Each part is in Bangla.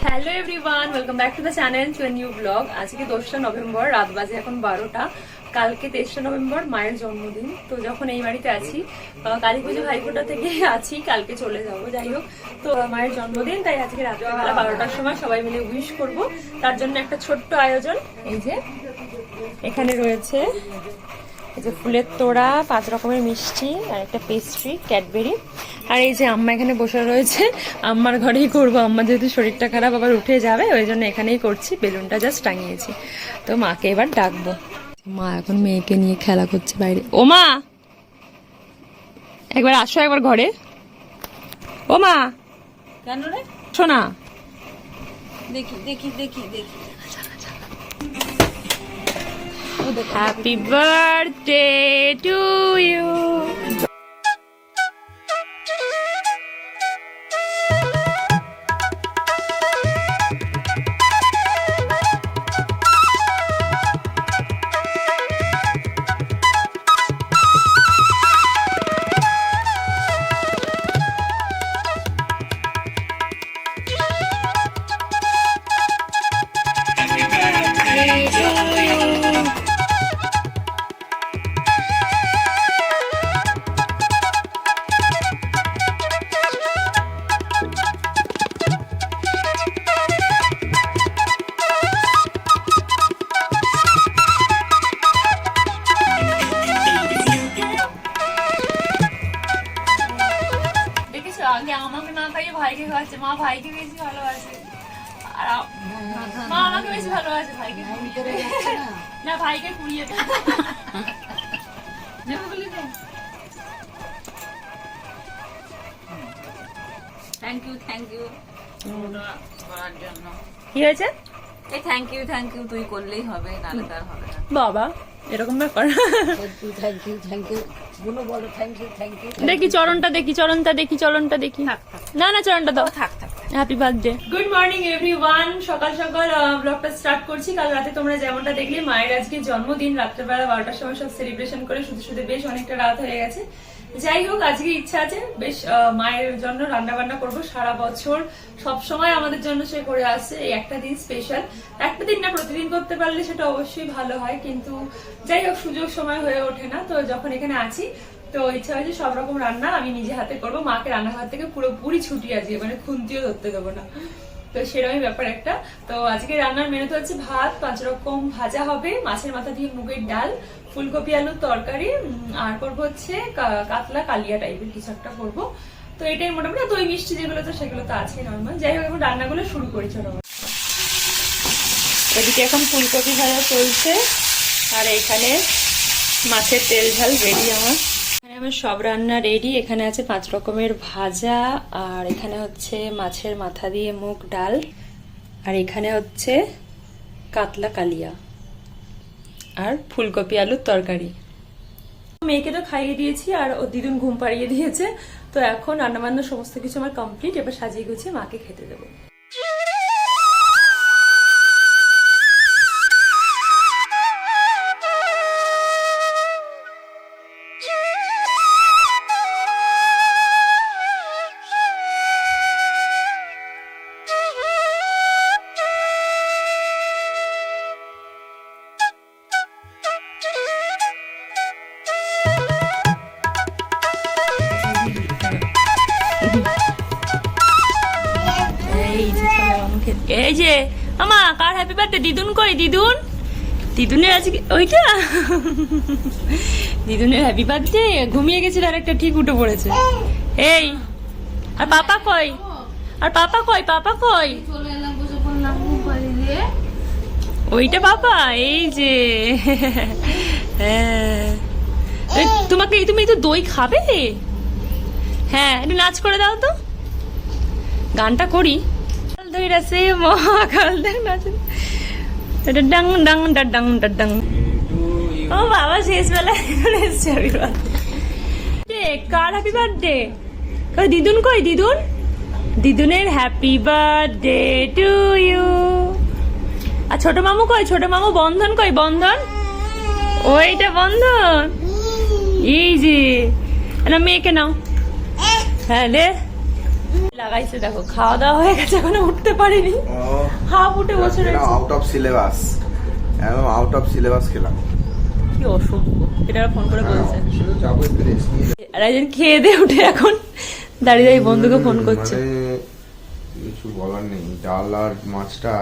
Hello everyone, welcome back to the channel to a new blog. আজকে 2রা নভেম্বর, রাত বাজে এখন 12টা। কালকে 23রা নভেম্বর মায়ের জন্মদিন। তো যখন এই বাড়িতে আছি, কালী পুজো ভাইফোঁটা থেকে আছি, কালকে চলে যাবো। যাই হোক, তো মায়ের জন্মদিন, তাই আজকে রাত্রিবেলা 12টার সময় সবাই মিলে উইশ করব। তার জন্য একটা ছোট্ট আয়োজন। এই যে এখানে রয়েছে এই যে ফুলের তোড়া, 5 রকমের মিষ্টি আর একটা পেস্ট্রি, ক্যাডবেরি। আর এই যে আম্মা এখানে বসে রয়েছে, আম্মার ঘরেই করবো। আম্মা যেহেতু শরীরটা খারাপ, আবার উঠে যাবে, ওই জন্য এখানেই করছি। বেলুনটা জাস্ট টাঙিয়েছি। তো মাকে এবার ডাকবো। মা এখন মেয়েকে নিয়ে খেলা করছে বাইরে। ও মা, একবার আসো, একবার ঘরে। ও মা, কেন রে? শোনা, দেখি দেখি দেখি দেখি। Happy birthday to you. আগে আমাকে না খাইয়ে ভাইকে খাওয়াচ্ছে। মা ভাইকে বেশি ভালোবাসে, আর মা আমাকে বেশি ভালোবাসে। ভাইকে না, ভাইকে কুড়িয়ে দেয়। থ্যাংক ইউ থ্যাংক ইউ করার জন্য। কি হয়েছে? এই থ্যাংক ইউ তুই করলেই হবে, নাহলে তার হবে না। বাবা, এরকম ব্যাপার। থ্যাংক ইউ বলো, বলো থ্যাংক ইউ দেখি চরণটা, দেখি চরণটা, দেখি চরণটা, দেখি। না না, চরণটা দাও। থাক থাক। Happy birthday. Good morning everyone. সকাল সকাল ব্লগটা স্টার্ট করছি। কাল রাতে তোমরা যেমনটা দেখলে, মায়ের আজকে জন্মদিন। রাত্রেবেলা 12টার সময় সব সেলিব্রেশন করে শুধু শুধু বেশ অনেকটা রাত হয়ে গেছে। যাই হোক, আজকে ইচ্ছা আছে বেশ মায়ের জন্য রান্না বান্না করবো। সারা বছর সব সময় আমাদের জন্য সে করে আসছে, এই একটা দিন স্পেশাল। একটা দিন না, প্রতিদিন করতে পারলে সেটা অবশ্যই ভালো হয়, কিন্তু যাই হোক সুযোগ সময় হয়ে ওঠে না। তো যখন এখানে আছি, তো ইচ্ছা হয়েছে সব রকম রান্না আমি নিজে হাতে করবো। মাকে রান্নাঘর থেকে পুরোপুরি ছুটি আছে, মানে খুন্তিও ধরতে দেবো না। তো সেরকমই ব্যাপার একটা। তো আজকে রান্নার মেনুতে হচ্ছে ভাত, 5 রকম ভাজা হবে, মাছের মাথা দিয়ে মুগের ডাল, ফুলকপি আলুর তরকারি, আর করবো হচ্ছে কাতলা কালিয়া টাইপের কিছু একটা করবো। তো এটাই মোটামুটি। দই মিষ্টি যেগুলো, তো সেগুলো তো আছে নর্মাল। যাই হোক, এখন রান্নাগুলো শুরু করি। চলো, এদিকে এখন ফুলকপি ভাজা চলছে, আর এখানে মাছের তেল ঝাল রেডি আমার। এখানে আমার সব রান্না রেডি। এখানে আছে 5 রকমের ভাজা, আর এখানে হচ্ছে মাছের মাথা দিয়ে মুগ ডাল, আর এখানে হচ্ছে কাতলা কালিয়া, আর ফুলকপি আলুর তরকারি। মেয়েকে তো খাইয়ে দিয়েছি, আর ও দিদুন ঘুম পাড়িয়ে দিয়েছে। তো এখন রান্নাবান্না সমস্ত কিছু আমার কমপ্লিট। এবার সাজিয়ে গুছিয়ে মাকে খেতে দেবো। এই যে আমা, কার হ্যাপি বার্থডে? দিদুন কই? দিদুন, দিদুনের আজকে ওইটা। দিদুনের হ্যাপি বার্থডে। ঘুমিয়ে গেছিল, আর একটা ঠিক উঠে পড়েছে। এই, আর পাপা কই? আর পাপা কই? পাপা কই? ওইটা পাপা। এই যে হ্যাঁ, তোমাকে, তুমি তো দই খাবে? হ্যাঁ, একটু নাচ করে দাও তো, গানটা করি। ধইরাছে মহাকাল দেখ নাচ, ডাং ডাং ডাং ডাং। ও বাবা, শেষ বেলায় এসছে হ্যাপি বার্থডে। কার হ্যাপি বার্থডে? দিদুন কই? দিদুন, দিদুনের হ্যাপি বার্থডে টু ইউ। আর ছোট মামু কই? ছোট মামু বন্ধন কই? বন্ধন, ওইটা বন্ধন। এই যে, না মেয়েকে নাও। হ্যাঁ রে, লাগাইছে দেখো, খাওয়া দাওয়া হয়ে গেছে, এখনো উঠতে পারিনি, হাফ উঠে বসে রয়েছে। আউট অফ সিলেবাস, একদম আউট অফ সিলেবাস খেলাম। কি অসভ্য, এটা ফোন করে বলছে। যাবো একটু রেস্ট নিয়ে। আর একজন খেয়ে দিয়ে উঠে এখন দাঁড়িয়ে দাঁড়িয়ে বন্ধুকে ফোন করছে। মানে কিছু বলার নেই, ডাল আর মাছটা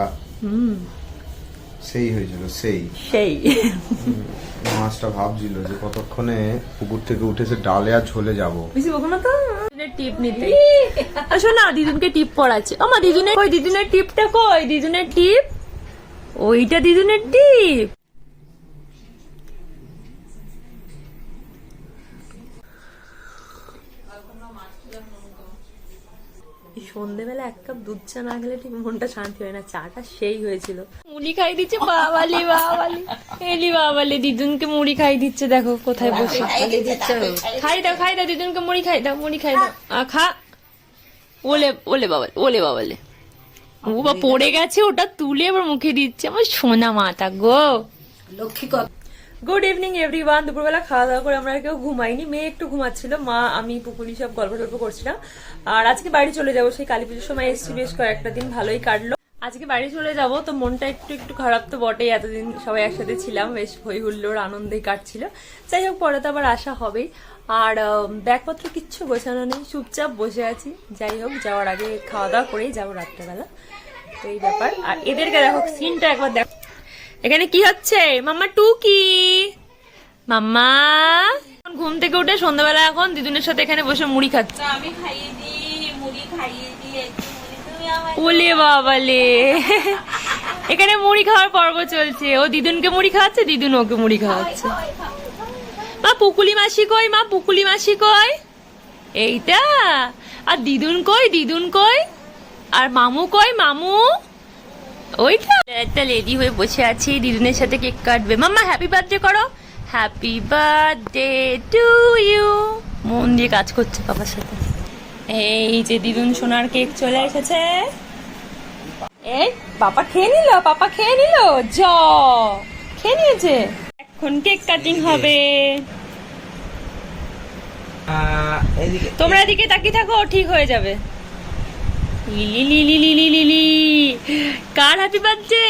সেই হয়েছিল, সেই মাছটা ভাবছিল যে কতক্ষণে পুকুর থেকে উঠেছে ডালে আর ঝোলে যাবো। বেশি বকো না তো, টিপ নিতে আসো না, দিদুনকে টিপ পড়াচ্ছে। আমার দিদুনের কই, দিদুনের টিপটা কই, দিদুনের টিপ ওইটা, দিদুনের টিপ। সন্ধ্যেবেলা এক কাপ দুধ চা না খেলে ঠিক মনটা শান্তি হয় না। চাটা সেই হয়েছিল। মুড়ি খাই দিচ্ছে, বাবালি বাবালি, এলি বাবালি, দিদুনকে মুড়ি খাই দিচ্ছে। দেখো কোথায় বসে খাই দাও, খাই দাও, দিদুনকে মুড়ি খাই দাও, মুড়ি খাই দাও, খা। ওলে ওলে বাবালে, ওলে বাবালে, ও বা পড়ে গেছে, ওটা তুলে আবার মুখে দিচ্ছে। আমার সোনা মাতা গো, লক্ষ্মী। Good evening everyone. দুপুরবেলা খাওয়া দাওয়া করে আমরা কেউ ঘুমাইনি, মেয়ে একটু ঘুমাচ্ছিল, মা আমি পুকুরি সব গল্প টল্প করছিলাম। আর আজকে বাড়ি চলে যাবো, সেই কালী পুজোর সময় এসেছি, বেশ কয়েকটা দিন ভালোই কাটলো। আজকে বাড়ি চলে যাব, তো মনটা একটু একটু খারাপ তো বটেই, এতদিন সবাই একসাথে ছিলাম, বেশ হই হুল্লোড় আনন্দেই কাটছিল। যাই হোক, পরে তো আবার আসা হবেই। আর ব্যাগপত্র কিচ্ছু গোছানো নেই, চুপচাপ বসে আছি। যাই হোক, যাওয়ার আগে খাওয়া দাওয়া করেই যাবো রাত্রেবেলা, তো এই ব্যাপার। আর এদেরকে দেখো, সিনটা একবার দেখো, এখানে কি হচ্ছে। মাম্মা টুকি, মাম্মা ঘুম থেকে উঠে সন্ধ্যাবেলা এখন দিদুনের সাথে এখানে বসে মুড়ি খাচ্ছে। আমি খাইয়ে দিই, মুড়ি খাইয়ে দিই, একটু মুড়ি তুমি আমায় ওলে বাবালে, এখানে মুড়ি খাওয়ার পর্ব চলছে। ও দিদুনকে মুড়ি খাওয়াচ্ছে, দিদুন ওকে মুড়ি খাওয়াচ্ছে। মা পুকুলি মাসি কই, মা পুকুলি মাসি কই, এইটা। আর দিদুন কই, দিদুন কই, আর মামু কই, মামু ওইটা। একটা লেডি হয়ে বসে আছি, দিদুনের সাথে কেক কাটবে। মাম্মা হ্যাপি বার্থডে করো, হ্যাপি বার্থডে টু ইউ। মন দিয়ে কাজ করছে বাবার সাথে। এই যে দিদুন সোনার কেক চলে এসেছে। এই পাপা খেয়ে নিল, পাপা খেয়ে নিল, খেয়ে নিয়েছে। এখন কেক কাটিং হবে। তোমরা এদিকে তাকিয়ে থাকো, ঠিক হয়ে যাবে। লিলি লিলি লিলি লিলি, কার হ্যাপি বার্থডে?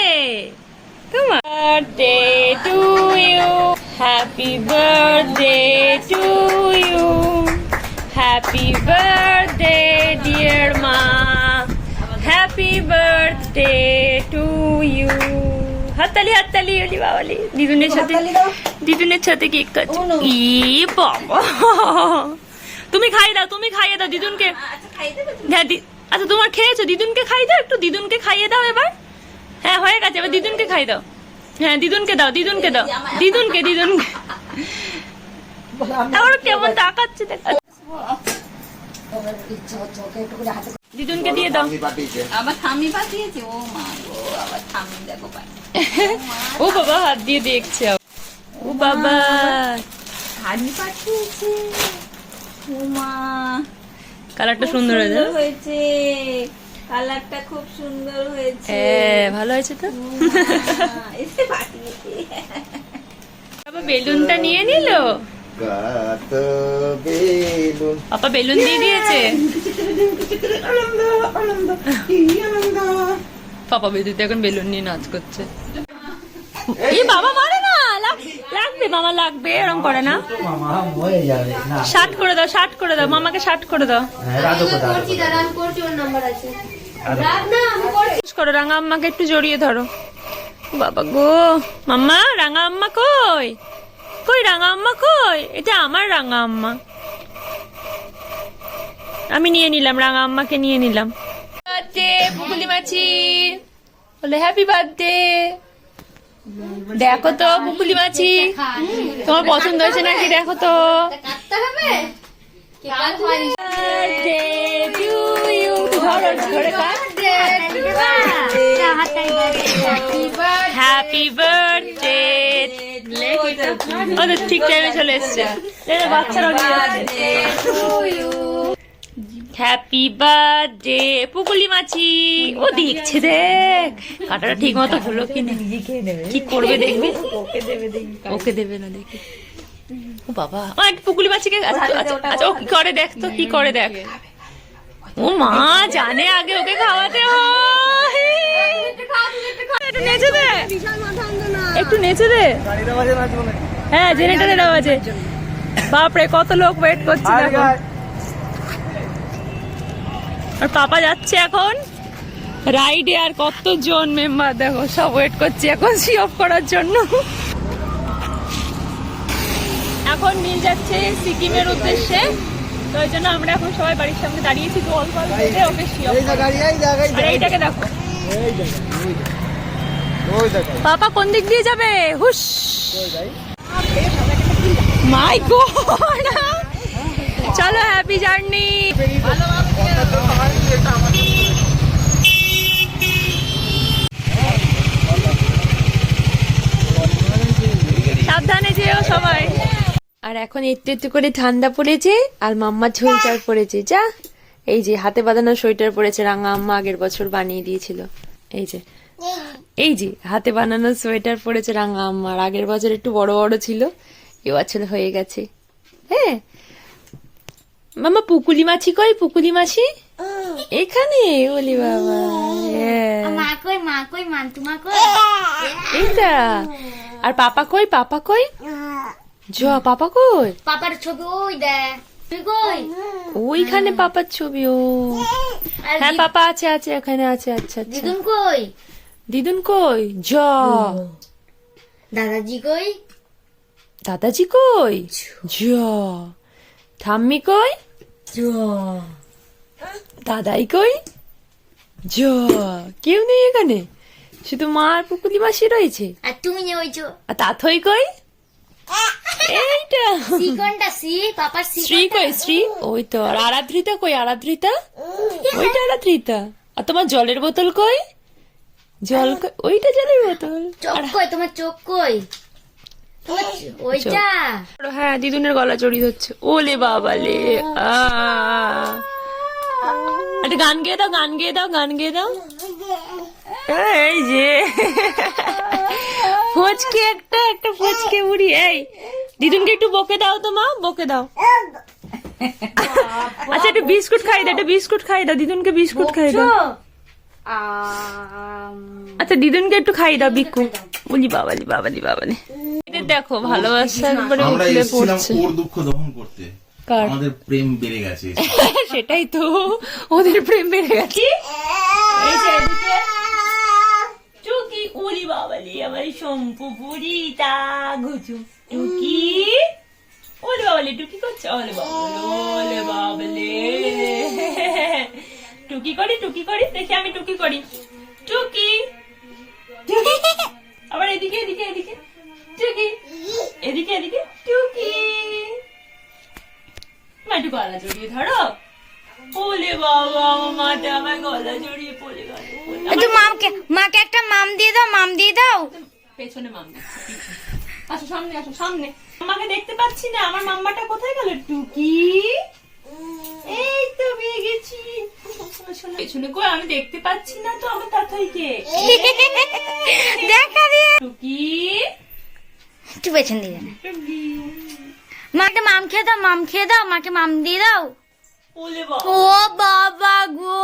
তোমার। Birthday to you, happy birthday to you, happy birthday dear মা, হ্যাপি বার্থডে টু ইউ। হাততালি হাততালি, ওলি বাবালি, দিদুনের সাথে কেক কাটছে। ই বাবা, তুমি খাইয়ে দাও, তুমি খাইয়ে দাও দিদুনকে। হ্যাঁ আচ্ছা, তোমার খেয়েছো, দিদুনকে খাই দাও, একটু দিদুনকে খাইয়ে দাও এবার। হ্যাঁ হয়ে গেছে, এবার দিদুনকে খাই দাও। হ্যাঁ দিদুনকে দাও, দিদুনকে দাও, দিদুনকে, দিদুনকে। আবার কেমন তাকাচ্ছে দেখ, দিদুনকে দিয়ে দাও। আবার থামি পাঠিয়েছে, ও মা গো, আবার থামি দেখো পাই। ও বাবা হাত দিয়ে দেখছে, ও বাবা থামি পাঠিয়েছে, ও মা। কালারটা সুন্দর হয়েছে, কালারটা খুব সুন্দর হয়েছে। হ্যাঁ ভালো হয়েছে তো। এসে পাঠিয়েছে। বাবা বেলুনটা নিয়ে নিল, পাপা বেলুন দিয়ে দিয়েছে। পাপা বেলুনতে এখন বেলুন নিয়ে নাচ করছে। এই বাবা মারে না, লাগবে মামা, লাগবে, এরকম করে না। শার্ট করে দাও, শার্ট করে দাও, মামাকে শার্ট করে দাও। করো, রাঙা আম্মাকে একটু জড়িয়ে ধরো। বাবা গো, মাম্মা রাঙা আম্মা কই, কই রাঙা আম্মা কই? এটা আমার রাঙা আম্মা, আমি নিয়ে নিলাম, রাঙা আম্মাকে নিয়ে নিলাম। বার্থডে পুকুলি মাছি, বলে হ্যাপি বার্থডে। দেখো তো পুকুলি মাছি, তোমার পছন্দ হয়েছে নাকি দেখো তো। হ্যাপি বার্থডে, ওদের ঠিক টাইমে চলে এসছে, বাচ্চারা হ্যাপি বার্থডে পুকুলি মাছি। ও দেখছে, দেখ কাটাটা ঠিক মতো হলো কিনা, কি করবে দেখবে, ওকে দেবে না দেখি। ও বাবা, পুকুলি মাছিকে আচ্ছা ও কি করে দেখ তো, কি করে দেখ। ও মা জানে আগে ওকে খাওয়াতে হয়। একটু নেচে দে, একটু নেচে দে। হ্যাঁ জেনারেটরের আওয়াজে। বাপরে কত লোক ওয়েট করছে দেখো। আর পাপা যাচ্ছে এখন রাইডে, আর কতজন মেম্বার দেখো সব ওয়েট করছে এখন সি অফ করার জন্য। এখন মিল যাচ্ছে সিকিমের উদ্দেশ্যে, তো ওই জন্য আমরা এখন সবাই বাড়ির সামনে দাঁড়িয়েছি দল ফল বেঁধে ওকে সি অফ। আর এইটাকে দেখো পাপা কোন দিক দিয়ে যাবে, হুশ মাই গড। চলো হ্যাপি জার্নি। সাবধানে যেও সবাই। আর এখন একটু একটু করে ঠান্ডা পড়েছে, আর মাম্মা সোয়েটার পরেছে। যা এই যে হাতে বাঁধানো সোয়েটার পরেছে, রাঙা আম্মা আগের বছর বানিয়ে দিয়েছিল। এই যে এই যে হাতে বানানো সোয়েটার পরেছে রাঙা আম্মা, আর আগের বছর একটু বড় বড় ছিল, এবছর হয়ে গেছে। হ্যাঁ মামা পুকুলি মাছি কই, পুকুলি মাছি এখানে, ওলি বাবা। মা কই, মা কই, মান্তুমা কই? এইটা। আর পাপা কই, পাপা কই, পাপা কই? পাপার ছবি ওই দেখ। তুই কই? ওইখানে পাপার ছবি। ও হ্যাঁ পাপা আছে আছে এখানে আছে। আচ্ছা আচ্ছা। দিদুন কই? দিদুন কই? দাদাজি কই? দাদাজি কই? ঠাম্মি কই? দাদাই কই? কেউ নেই এখানে, শুধু মা আর পুকুলি মাসি রয়েছে। আর তুমি যে ওইছো আর তাথই কই? এইটা সি কোনটা? সি পাপার সি শ্রী কই? শ্রী ওই তো। আর আরাধৃতা কই? আরাধৃতা ওইটা আরাধৃতা। আর তোমার জলের বোতল কই? জল কই? ওইটা জলের বোতল। চোখ কই? তোমার চোখ কই? তোমার ওইটা। হ্যাঁ দিদুনের গলা জড়িয়ে হচ্ছে। ওলে বাবালে। একটা গান গেয়ে দাও, গান গেয়ে দাও, গান গেয়ে দাও। এই যে ফচকে একটা একটা ফচকে বুড়ি। এই দিদুনকে একটু বকে দাও তো মা, বকে দাও। আচ্ছা একটু বিস্কুট খাই দাও, একটা বিস্কুট খাই দাও দিদুনকে, বিস্কুট খাই দাও। আচ্ছা দিদুনকে একটু খাই দাও বিকু। বলি বাবালি বাবালি বাবালি। এদের দেখো ভালোবাসা একবারে আমরা উঠলে এসেছিলাম পড়ছে। ওর দুঃখ দহন করতে। কার? আমাদের প্রেম বেড়ে গেছে। সেটাই তো, ওদের প্রেম বেড়ে গেছে। এই যে এদিকে টুকি, উলি বাবালি আমার শম্পু বুড়ি তা গুজু টুকি। ওলে বাবালি টুকি করছে। ওলে বাবালে, ওলে বাবালে। টুকি করি, টুকি করি, দেখি আমি টুকি করি। টুকি আবার এদিকে এদিকে এদিকে টুকি, এদিকে এদিকে টুকি। মা একটু গলা জড়িয়ে ধরো। ওলে বাবা আমার মাটা আমার গলা জড়িয়ে পড়ে গেল। একটু মাকে একটা মাম দিয়ে দাও, মাম দিয়ে দাও। পেছনে মাম দিচ্ছে, পিছনে। আসো সামনে, আসো সামনে। মামাকে দেখতে পাচ্ছি না, আমার মাম্মাটা কোথায় গেল? টুকি এই তো পেয়ে গেছি। পেছনে কই আমি দেখতে পাচ্ছি না তো আমার তাথইকে। দেখা দিয়ে টুকি একটু পেছন দিয়ে না। টুকি মাকে মাম খেয়ে দাও, মাম খেয়ে দাও, মাকে মাম দিয়ে দাও। ওলে বাবা। ও বাবা গো,